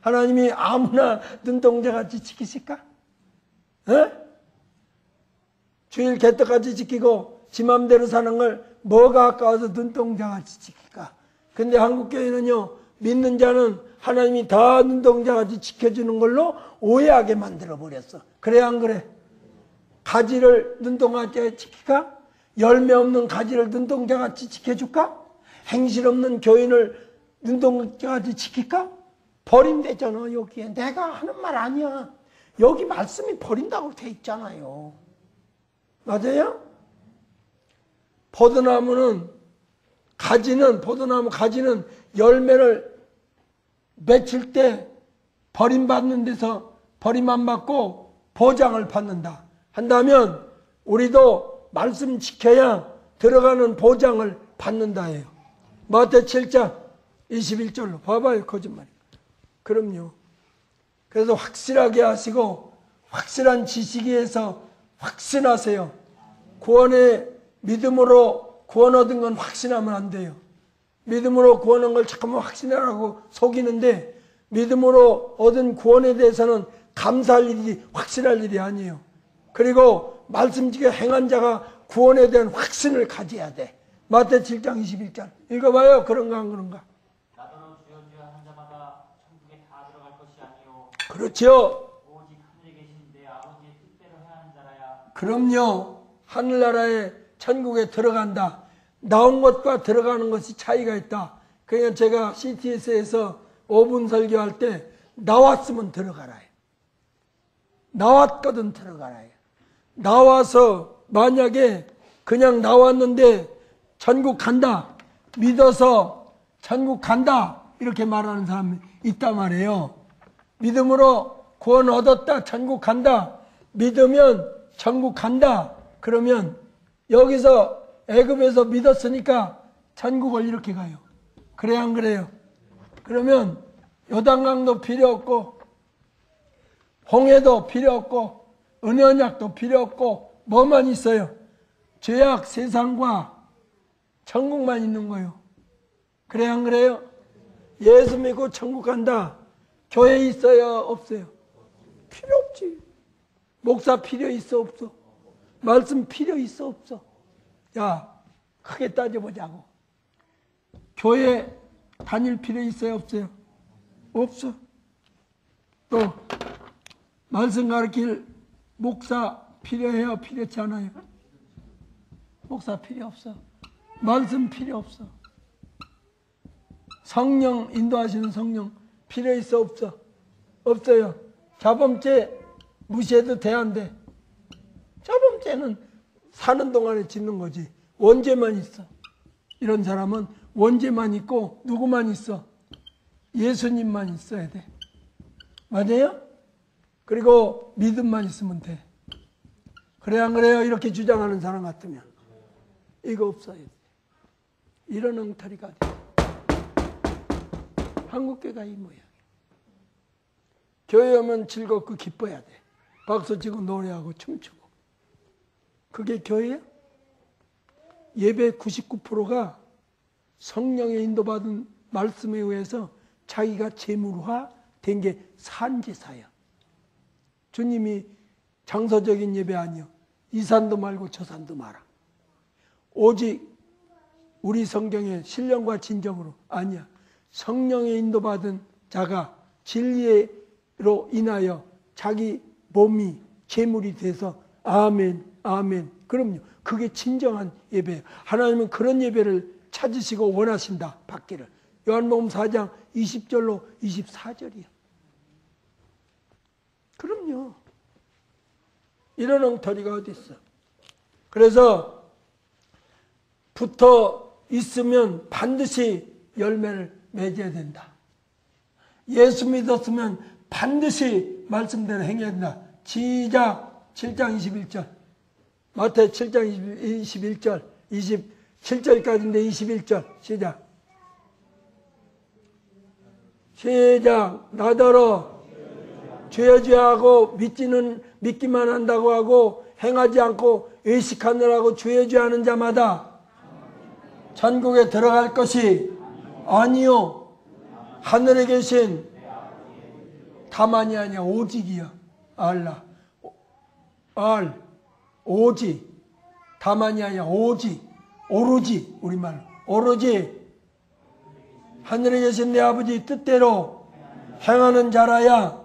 하나님이 아무나 눈동자같이 지키실까? 에? 주일 개떡같이 지키고 지 맘대로 사는 걸 뭐가 아까워서 눈동자같이 지킬까? 근데 한국교회는요, 믿는 자는 하나님이 다 눈동자같이 지켜주는 걸로 오해하게 만들어버렸어. 그래 안 그래? 가지를 눈동자같이 지킬까? 열매 없는 가지를 눈동자같이 지켜줄까? 행실 없는 교인을 눈동자같이 지킬까? 버림되잖아. 여기에 내가 하는 말 아니야. 여기 말씀이 버린다고 돼 있잖아요. 맞아요? 포도나무 가지는 열매를 맺힐 때 버림받는 데서 버림 안 받고 보장을 받는다 한다면, 우리도 말씀 지켜야 들어가는 보장을 받는다예요. 마태 7장 21절로 봐봐요. 거짓말이에요. 그럼요. 그래서 확실하게 하시고 확실한 지식에서 확신하세요. 구원의 믿음으로 구원 얻은 건 확신하면 안 돼요. 믿음으로 구원한 걸 잠깐만 확신하라고 속이는데, 믿음으로 얻은 구원에 대해서는 감사할 일이 확실할 일이 아니에요. 그리고 말씀지게 행한 자가 구원에 대한 확신을 가져야 돼. 마태 7장 21절 읽어봐요. 그런가 안 그런가? 나더러 주여 주여 하는 자마다 천국에 다 들어갈 것이 아니요 그렇죠. 오직 하늘에 계신 내 아버지의 뜻대로 행하는 자라야. 그럼요. 하늘나라에 천국에 들어간다. 나온 것과 들어가는 것이 차이가 있다. 그러니까 제가 CTS에서 5분 설교할 때 나왔으면 들어가라. 나왔거든 들어가라. 나와서 만약에 그냥 나왔는데 천국 간다. 믿어서 천국 간다. 이렇게 말하는 사람이 있단 말이에요. 믿음으로 구원 얻었다. 천국 간다. 믿으면 천국 간다. 그러면 여기서 애굽에서 믿었으니까 천국을 이렇게 가요. 그래 안 그래요? 그러면 요단강도 필요 없고 홍해도 필요 없고 은연약도 필요 없고 뭐만 있어요? 죄악 세상과 천국만 있는 거예요. 그래 안 그래요? 예수 믿고 천국 간다. 교회 있어요? 없어요? 필요 없지. 목사 필요 있어? 없어? 말씀 필요 있어? 없어? 야, 크게 따져보자고. 교회 다닐 필요 있어요? 없어요? 없어. 또 말씀 가르칠 목사 필요해요? 필요치 않아요? 목사 필요 없어. 말씀 필요 없어. 성령 인도하시는 성령 필요 있어? 없어? 없어요. 자범죄 무시해도 돼? 안 돼? 자범죄는 사는 동안에 짓는 거지. 원죄만 있어. 이런 사람은 원죄만 있고 누구만 있어? 예수님만 있어야 돼. 맞아요? 그리고 믿음만 있으면 돼. 그래 안 그래요? 이렇게 주장하는 사람 같으면 이거 없어야 돼. 이런 엉터리가 돼. 한국교회가 이 모양이야. 교회 오면 즐겁고 기뻐야 돼. 박수치고 노래하고 춤추고. 그게 교회야? 예배 99%가 성령의 인도받은 말씀에 의해서 자기가 재물화 된 게 산제사야. 주님이 장소적인 예배 아니요. 이 산도 말고 저 산도 마라. 오직 우리 성경의 신령과 진정으로 아니야. 성령의 인도받은 자가 진리로 인하여 자기 몸이 제물이 돼서 아멘 아멘. 그럼요. 그게 진정한 예배예요. 하나님은 그런 예배를 찾으시고 원하신다. 받기를. 요한복음 4장 20절로 24절이야. 그럼요. 이런 엉터리가 어디 있어. 그래서 붙어 있으면 반드시 열매를 맺어야 된다. 예수 믿었으면 반드시 말씀대로 행해야 된다. 시작 7장 21절. 마태 7장 21절 27절까지인데 21절 시작. 시작. 나더러 주여 주여 하고 믿기만 한다고 하고 행하지 않고 의식하느라고 주여 주여 하는 자마다 천국에 들어갈 것이 아니요 하늘에 계신 다만이 아니야 오직이야. 알라 알 오직 다만이 아니야 오직 오로지 우리말로 오로지 하늘에 계신 내 아버지 뜻대로 행하는 자라야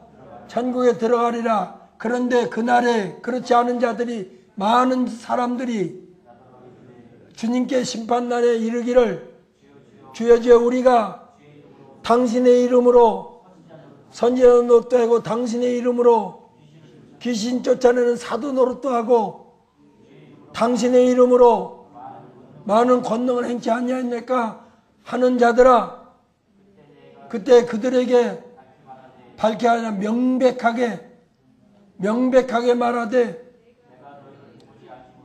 천국에 들어가리라. 그런데 그날에 그렇지 않은 자들이 많은 사람들이 주님께 심판날에 이르기를 주여 주여 우리가 당신의 이름으로 선지자 노릇도 하고 당신의 이름으로 귀신 쫓아내는 사도 노릇도 하고 당신의 이름으로 많은 권능을 행치 아니하니까 하는 자들아 그때 그들에게 밝히 하냐 명백하게 말하되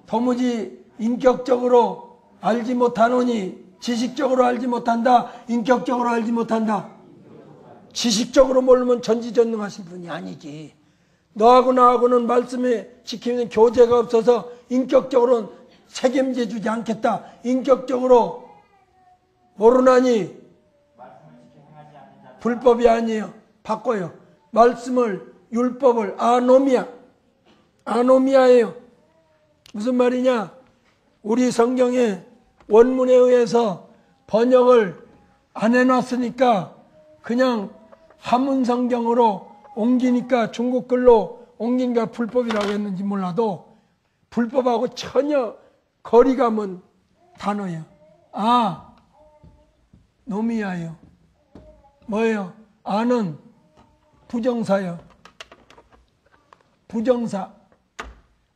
도무지 인격적으로 알지 못하노니 지식적으로 알지 못한다. 인격적으로 알지 못한다. 지식적으로 모르면 전지전능하신 분이 아니지. 너하고 나하고는 말씀에 지키는 교제가 없어서 인격적으로는 책임져 주지 않겠다. 인격적으로 모르나니 불법이 아니에요. 바꿔요. 말씀을, 율법을 아노미아예요. 무슨 말이냐? 우리 성경의 원문에 의해서 번역을 안 해놨으니까 그냥 한문 성경으로 옮기니까 중국 글로 옮기니까 불법이라고 했는지 몰라도 불법하고 전혀 거리가 먼 단어예요. 노미아예요. 뭐예요? 아는 부정사예요. 부정사.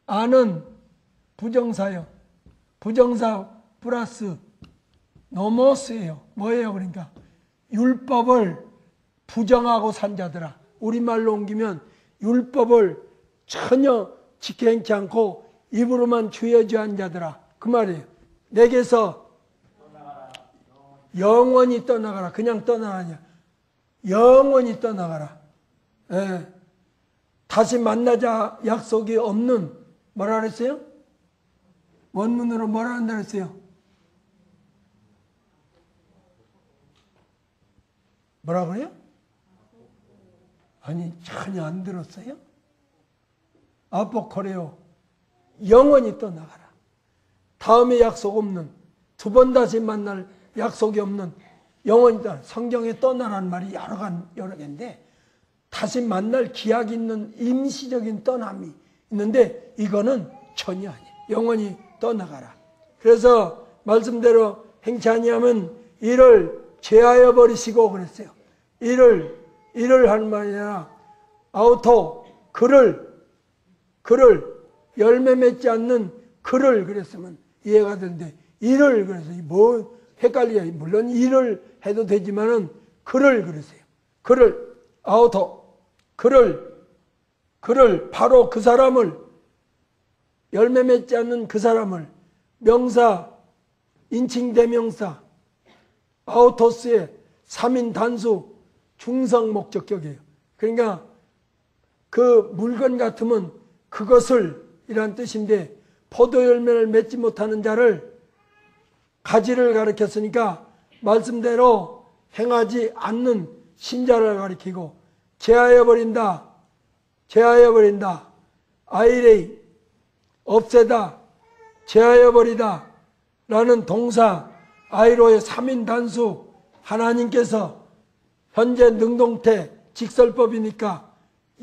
아는 부정사예요. 부정사 플러스 노모스예요. 뭐예요? 그러니까 율법을 부정하고 산 자들아. 우리말로 옮기면 율법을 전혀 지켜 행치 않고 입으로만 주여주한 자들아. 그 말이에요. 내게서 영원히 떠나가라. 그냥 떠나가냐. 영원히 떠나가라. 예. 다시 만나자 약속이 없는, 뭐라 그랬어요? 원문으로 뭐라 한다 그랬어요? 뭐라 그래요? 아니, 전혀 안 들었어요? 아포코레오. 영원히 떠나가라. 다음에 약속 없는, 두 번 다시 만날 약속이 없는, 영원히 떠나. 성경에 떠나라는 말이 여러 개인데 다시 만날 기약이 있는 임시적인 떠남이 있는데 이거는 전혀 아니에요. 영원히 떠나가라. 그래서 말씀대로 행치 아니하면 이를 제하여 버리시고 그랬어요. 이를 하는 말이 아니라 그를 열매 맺지 않는 그를 그랬으면 이해가 되는데 이를 그래서 뭐 헷갈려요. 물론 이를 해도 되지만은 그를 그랬어요. 그를 바로 그 사람을 열매 맺지 않는 그 사람을 명사 인칭 대명사 아우토스의 3인 단수 중성 목적격이에요. 그러니까 그 물건 같으면 그것을 이란 뜻인데 포도 열매를 맺지 못하는 자를 가지를 가리켰으니까 말씀대로 행하지 않는 신자를 가리키고 제하여 버린다. 아이레이 없애다. 제하여 버리다 라는 동사 아이로의 3인 단수 하나님께서 현재 능동태 직설법이니까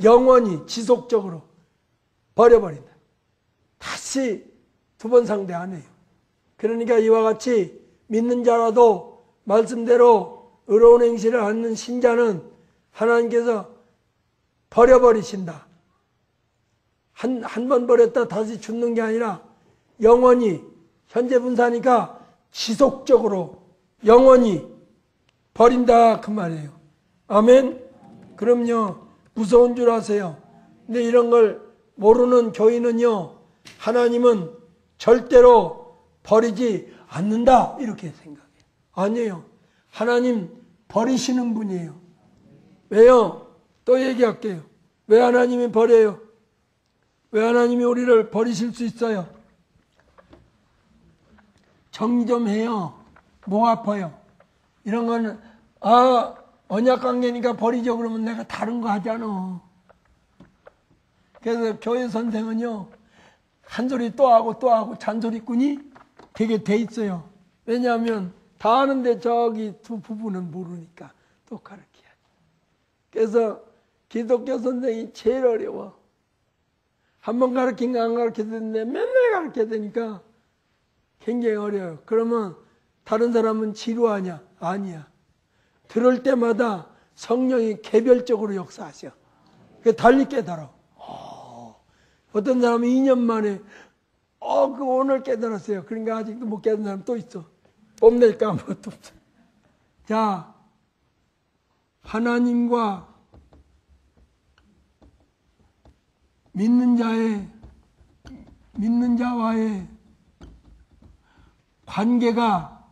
영원히 지속적으로 버려버린다. 다시 두 번 상대 안 해요. 그러니까 이와 같이 믿는 자라도 말씀대로 의로운 행실을 하는 신자는 하나님께서 버려버리신다. 한 번 버렸다 다시 죽는 게 아니라 영원히 현재 분사니까 지속적으로 영원히 버린다 그 말이에요. 아멘. 그럼요. 무서운 줄 아세요. 근데 이런 걸 모르는 교인은요. 하나님은 절대로 버리지 않는다 이렇게 생각해요. 아니에요. 하나님 버리시는 분이에요. 왜요? 또 얘기할게요. 왜 하나님이 버려요? 왜 하나님이 우리를 버리실 수 있어요? 정리 좀 해요. 목 아파요. 이런 거는 언약관계니까 버리죠. 그러면 내가 다른 거 하잖아. 그래서 교회 선생은요. 한 소리 또 하고 잔소리꾼이 되게 돼 있어요. 왜냐하면 다 아는데 저기 두 부분은 모르니까 또 가르쳐야지. 그래서 기독교 선생이 제일 어려워. 한 번 가르친 거 안 가르쳐줬는데 맨날 가르쳐야 되니까 굉장히 어려워요. 그러면 다른 사람은 지루하냐? 아니야. 들을 때마다 성령이 개별적으로 역사하셔. 달리 깨달아. 어떤 사람은 2년 만에 그 오늘 깨달았어요. 그러니까 아직도 못 깨달은 사람 또 있어. 뽐낼까 아무것도 없어. 자, 하나님과 믿는 자와의 관계가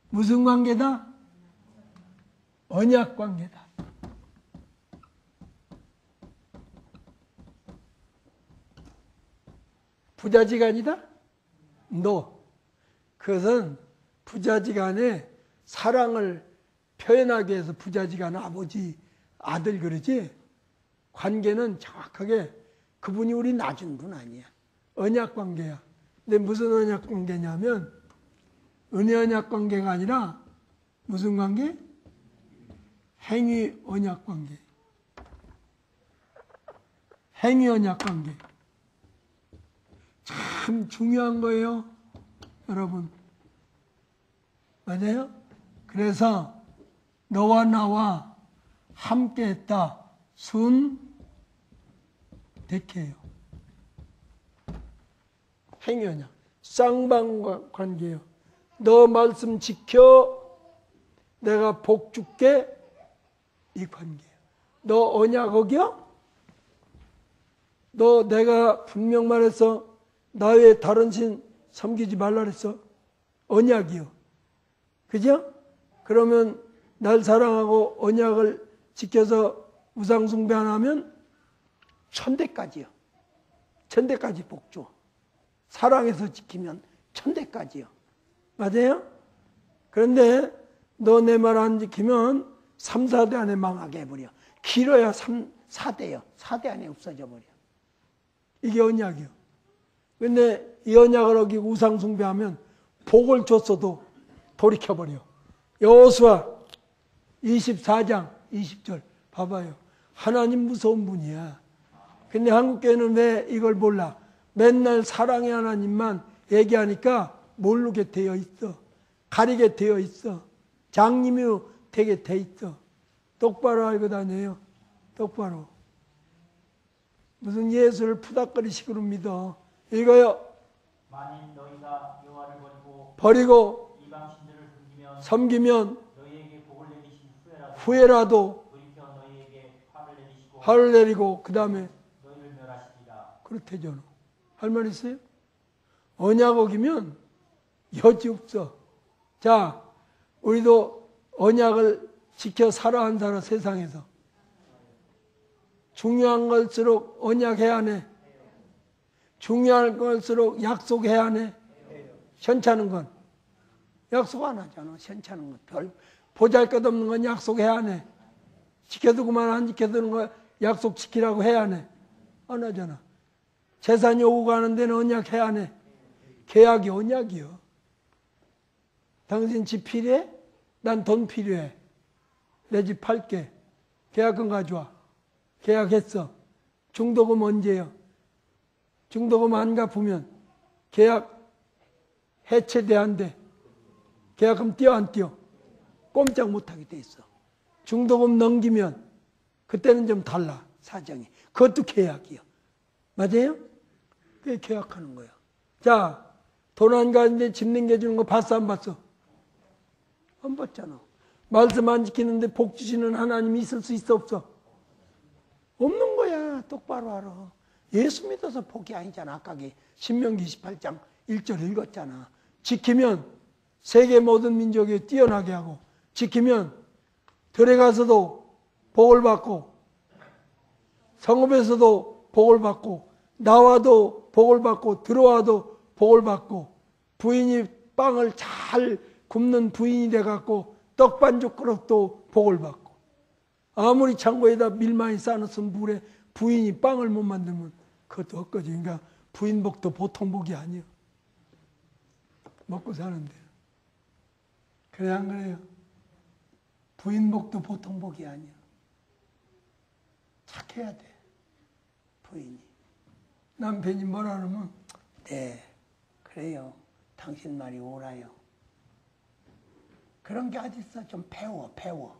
무슨 관계다? 언약 관계다. 부자지간이다? 그것은 부자지간에 사랑을 표현하기 위해서 부자지간 아버지, 아들 그러지 관계는 정확하게 그분이 우리 놔준 분 아니야. 언약 관계야. 근데 무슨 언약 관계냐면 은혜 언약 관계가 아니라 무슨 관계? 행위 언약 관계. 행위 언약 관계. 참 중요한 거예요. 여러분. 맞아요? 그래서 너와 나와 함께 했다. 순대케요. 행위 언약. 쌍방관계예요. 너 말씀 지켜 내가 복 줄게 이 관계예요. 너 언약 어겨? 너 내가 분명 말해서 나 외에 다른 신 섬기지 말라 그랬어. 언약이요. 그죠? 그러면 날 사랑하고 언약을 지켜서 우상숭배 안 하면 천대까지요. 천대까지 복 줘. 사랑해서 지키면 천대까지요. 맞아요? 그런데 너 내 말 안 지키면 3, 4대 안에 망하게 해버려. 길어야 3, 4대요. 4대 안에 없어져 버려. 이게 언약이요. 근데 이 언약을 어기고 우상숭배하면 복을 줬어도 돌이켜버려. 여호수아 24장 20절 봐봐요. 하나님 무서운 분이야. 근데 한국교회는 왜 이걸 몰라? 맨날 사랑의 하나님만 얘기하니까 모르게 되어 있어. 가리게 되어 있어. 장님이 되게 돼 있어. 똑바로 알고 다녀요. 똑바로. 무슨 예수를 푸닥거리식으로 믿어. 이거요. 만일 너희가 여호와를 버리고 이방 신들을 섬기면 너희에게 복을 내리신 후회라도 돌이켜 너희에게 화를 내리고 그 다음에 너희를 멸하시리라. 그렇대잖아. 할 말 있어요? 언약 어기면 여지 없어. 자, 우리도 언약을 지켜 살아야 한다, 세상에서. 중요한 걸수록 언약해야 하네. 중요한 걸수록 약속해야 하네. 현찮은 건 약속 안 하잖아. 현찮은 건 별 보잘것없는 건 약속해야 하네. 지켜두고만 안 지켜두는 거 약속 지키라고 해야 하네. 안 하잖아. 재산 요구가 하는 데는 언약해야 하네. 계약이 언약이요. 당신 집 필요해? 난 돈 필요해. 내 집 팔게. 계약금 가져와. 계약했어. 중도금 언제요? 중도금 안 갚으면 계약 해체돼 안 돼. 계약금 띄어 안 띄어? 꼼짝 못하게 돼 있어. 중도금 넘기면 그때는 좀 달라. 사정이. 그것도 계약이요. 맞아요? 그게 계약하는 거예요. 자, 돈 안 가는데 집 넘겨주는 거 봤어 안 봤어? 안 봤잖아. 말씀 안 지키는데 복 주시는 하나님이 있을 수 있어 없어? 없는 거야. 똑바로 알아. 예수 믿어서 복이 아니잖아. 아까 신명기 28장 1절 읽었잖아. 지키면 세계 모든 민족이 뛰어나게 하고 지키면 들에 가서도 복을 받고 성읍에서도 복을 받고 나와도 복을 받고 들어와도 복을 받고 부인이 빵을 잘 굽는 부인이 돼갖고 떡반죽 그릇도 복을 받고 아무리 창고에다 밀 많이 쌓아놓은 물에 부인이 빵을 못 만들면 그것도 헛거지. 그러니까 부인 복도 보통 복이 아니에요. 먹고 사는데. 그래 안 그래요? 부인 복도 보통 복이 아니야. 착해야 돼. 부인이. 남편이 뭐라 그러면 네 그래요. 당신 말이 옳아요. 그런 게 어딨어. 좀 배워.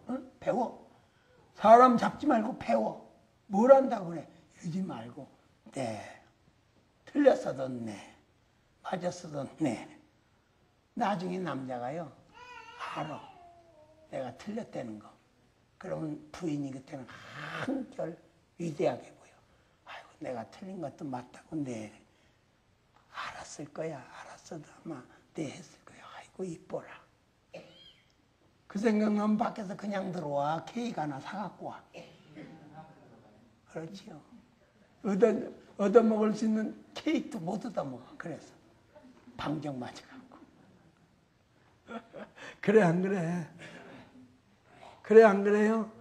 응? 배워. 사람 잡지 말고 배워. 뭘 한다고 그래. 이러지 말고 네 틀렸어도 네 맞았어도 네. 나중에 남자가요 알아. 내가 틀렸다는 거. 그러면 부인이 그때는 한결 위대하게 보여. 아이고 내가 틀린 것도 맞다고 네 알았을 거야. 알았어도 아마 네 했을 거야. 아이고 이뻐라. 그 생각나면 밖에서 그냥 들어와. 케이크 하나 사갖고 와. 그렇지요. 얻어먹을 수 있는 케이크도 못 얻어먹어. 그래서 방정 맞아갖고. 그래 안 그래? 그래 안 그래요?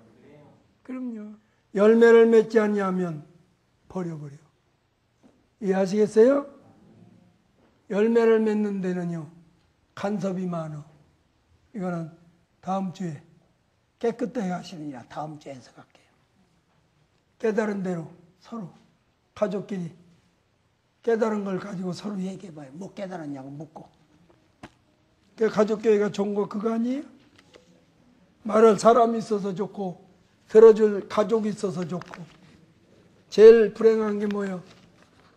그럼요. 열매를 맺지 않냐면 버려버려. 이해하시겠어요? 열매를 맺는 데는요 간섭이 많아. 이거는 다음 주에 깨끗하게 하시느냐 다음 주에 해석할게요. 깨달은 대로 서로 가족끼리 깨달은 걸 가지고 서로 얘기해봐요. 뭐 깨달았냐고 묻고. 그 가족교회가 좋은 거 그거 아니에요? 말할 사람이 있어서 좋고 들어줄 가족이 있어서 좋고. 제일 불행한 게 뭐예요?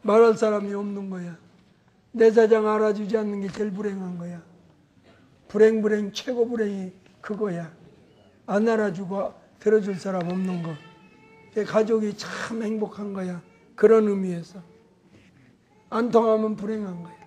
말할 사람이 없는 거야. 내 사정 알아주지 않는 게 제일 불행한 거야. 불행 최고 불행이 그거야. 안 알아주고 들어줄 사람 없는 거. 가족이 참 행복한 거야. 그런 의미에서. 안 통하면 불행한 거야.